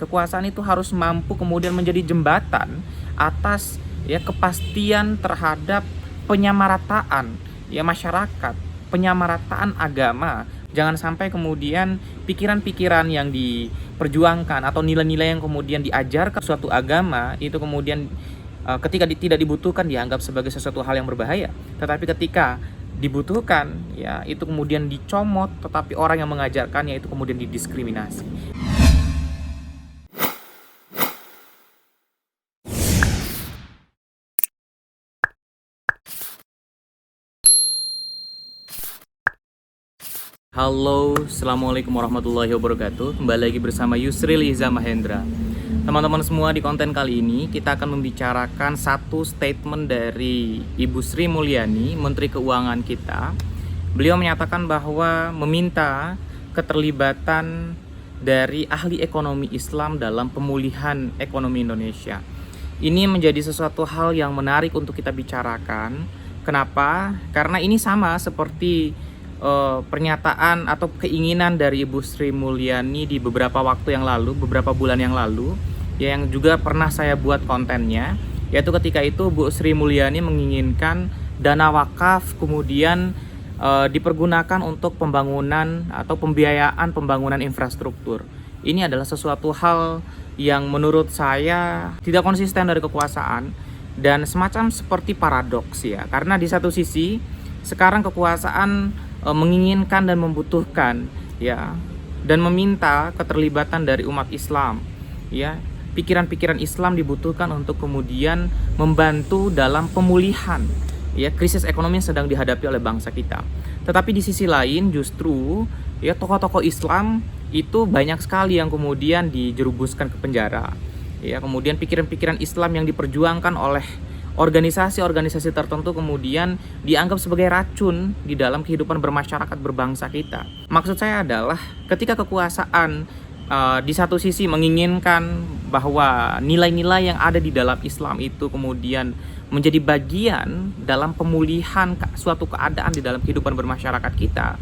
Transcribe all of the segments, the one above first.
Kekuasaan itu harus mampu kemudian menjadi jembatan atas kepastian terhadap penyamarataan masyarakat, penyamarataan agama. Jangan sampai kemudian pikiran-pikiran yang diperjuangkan atau nilai-nilai yang kemudian diajarkan suatu agama itu kemudian ketika tidak dibutuhkan dianggap sebagai sesuatu hal yang berbahaya. Tetapi ketika dibutuhkan itu kemudian dicomot, tetapi orang yang mengajarkannya itu kemudian didiskriminasi. Halo, Assalamualaikum warahmatullahi wabarakatuh. Kembali lagi bersama Yusril Iza Mahendra. Teman-teman semua, di konten kali ini kita akan membicarakan satu statement dari Ibu Sri Mulyani, Menteri Keuangan kita. Beliau menyatakan bahwa meminta keterlibatan dari ahli ekonomi Islam dalam pemulihan ekonomi Indonesia. Ini menjadi sesuatu hal yang menarik untuk kita bicarakan. Kenapa? Karena ini sama seperti pernyataan atau keinginan dari Ibu Sri Mulyani di beberapa waktu yang lalu, beberapa bulan yang lalu, yang juga pernah saya buat kontennya, yaitu ketika itu Bu Sri Mulyani menginginkan dana wakaf kemudian dipergunakan untuk pembangunan atau pembiayaan pembangunan infrastruktur. Ini adalah sesuatu hal yang menurut saya tidak konsisten dari kekuasaan dan semacam seperti paradoks karena di satu sisi sekarang kekuasaan menginginkan dan membutuhkan dan meminta keterlibatan dari umat Islam pikiran-pikiran Islam dibutuhkan untuk kemudian membantu dalam pemulihan krisis ekonomi yang sedang dihadapi oleh bangsa kita. Tetapi di sisi lain justru tokoh-tokoh Islam itu banyak sekali yang kemudian dijerumuskan ke penjara. Kemudian pikiran-pikiran Islam yang diperjuangkan oleh organisasi-organisasi tertentu kemudian dianggap sebagai racun di dalam kehidupan bermasyarakat berbangsa kita. Maksud saya adalah ketika kekuasaan di satu sisi menginginkan bahwa nilai-nilai yang ada di dalam Islam itu kemudian menjadi bagian dalam pemulihan suatu keadaan di dalam kehidupan bermasyarakat kita,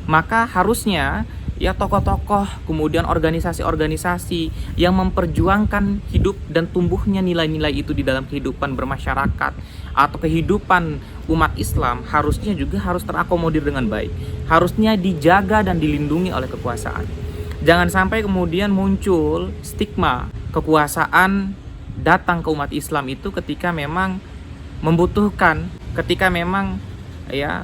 maka harusnya tokoh-tokoh kemudian organisasi-organisasi yang memperjuangkan hidup dan tumbuhnya nilai-nilai itu di dalam kehidupan bermasyarakat atau kehidupan umat Islam harusnya juga harus terakomodir dengan baik, harusnya dijaga dan dilindungi oleh kekuasaan. Jangan sampai kemudian muncul stigma kekuasaan datang ke umat Islam itu ketika memang membutuhkan, ketika memang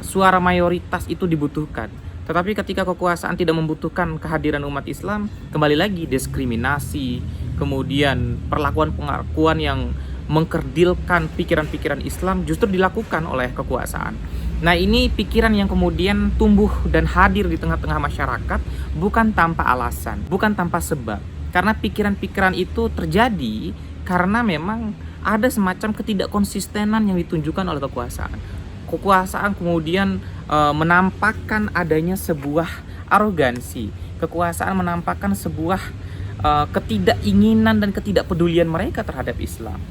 suara mayoritas itu dibutuhkan. Tetapi ketika kekuasaan tidak membutuhkan kehadiran umat Islam, kembali lagi diskriminasi, kemudian perlakuan-pengakuan yang mengkerdilkan pikiran-pikiran Islam justru dilakukan oleh kekuasaan. Nah, ini pikiran yang kemudian tumbuh dan hadir di tengah-tengah masyarakat bukan tanpa alasan, bukan tanpa sebab. Karena pikiran-pikiran itu terjadi karena memang ada semacam ketidakkonsistenan yang ditunjukkan oleh kekuasaan. Kekuasaan kemudian menampakkan adanya sebuah arogansi. Kekuasaan menampakkan sebuah ketidakinginan dan ketidakpedulian mereka terhadap Islam.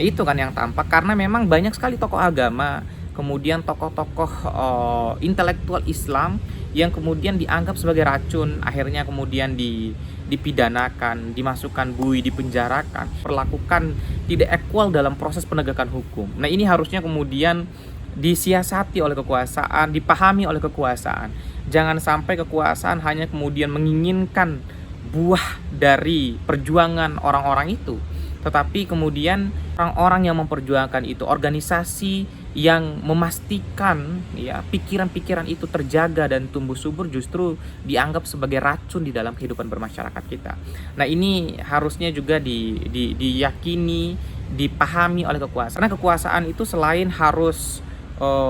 Itu kan yang tampak karena memang banyak sekali tokoh agama, kemudian tokoh-tokoh intelektual Islam yang kemudian dianggap sebagai racun, akhirnya kemudian dipidanakan, dimasukkan bui, dipenjarakan, perlakukan tidak equal dalam proses penegakan hukum. Nah, ini harusnya kemudian disiasati oleh kekuasaan, dipahami oleh kekuasaan. Jangan sampai kekuasaan hanya kemudian menginginkan buah dari perjuangan orang-orang itu, tetapi kemudian orang-orang yang memperjuangkan itu, organisasi yang memastikan pikiran-pikiran itu terjaga dan tumbuh subur justru dianggap sebagai racun di dalam kehidupan bermasyarakat kita. Nah, ini harusnya juga diyakini, dipahami oleh kekuasaan. Karena kekuasaan itu selain harus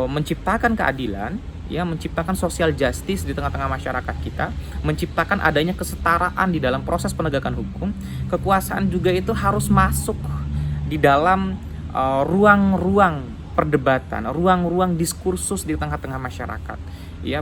menciptakan keadilan, menciptakan social justice di tengah-tengah masyarakat kita, menciptakan adanya kesetaraan di dalam proses penegakan hukum, kekuasaan juga itu harus masuk di dalam ruang-ruang perdebatan, ruang-ruang diskursus di tengah-tengah masyarakat.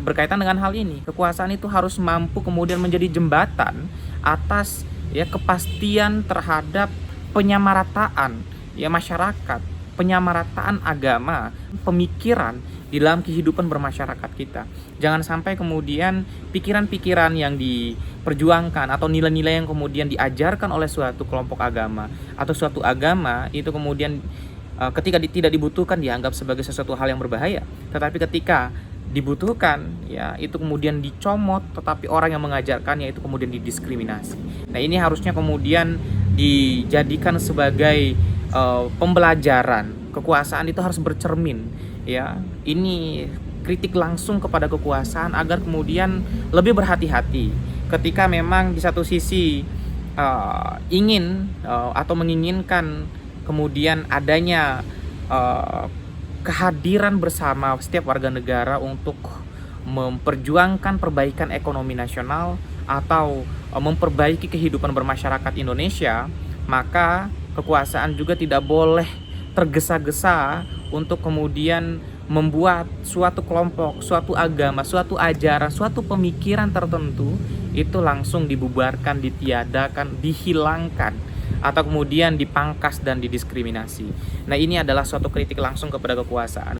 Berkaitan dengan hal ini, kekuasaan itu harus mampu kemudian menjadi jembatan atas kepastian terhadap penyamarataan masyarakat, penyamarataan agama, pemikiran di dalam kehidupan bermasyarakat kita. Jangan sampai kemudian pikiran-pikiran yang diperjuangkan atau nilai-nilai yang kemudian diajarkan oleh suatu kelompok agama atau suatu agama itu kemudian ketika tidak dibutuhkan dianggap sebagai sesuatu hal yang berbahaya. Tetapi ketika dibutuhkan, ya itu kemudian dicomot, tetapi orang yang mengajarkannya itu kemudian didiskriminasi. Nah, ini harusnya kemudian dijadikan sebagai pembelajaran. Kekuasaan itu harus bercermin, ya. Ini kritik langsung kepada kekuasaan agar kemudian lebih berhati-hati ketika memang di satu sisi ingin atau menginginkan kemudian adanya kehadiran bersama setiap warga negara untuk memperjuangkan perbaikan ekonomi nasional atau memperbaiki kehidupan bermasyarakat Indonesia, maka kekuasaan juga tidak boleh tergesa-gesa untuk kemudian membuat suatu kelompok, suatu agama, suatu ajaran, suatu pemikiran tertentu itu langsung dibubarkan, ditiadakan, dihilangkan, atau kemudian dipangkas dan didiskriminasi. Nah, ini adalah suatu kritik langsung kepada kekuasaan.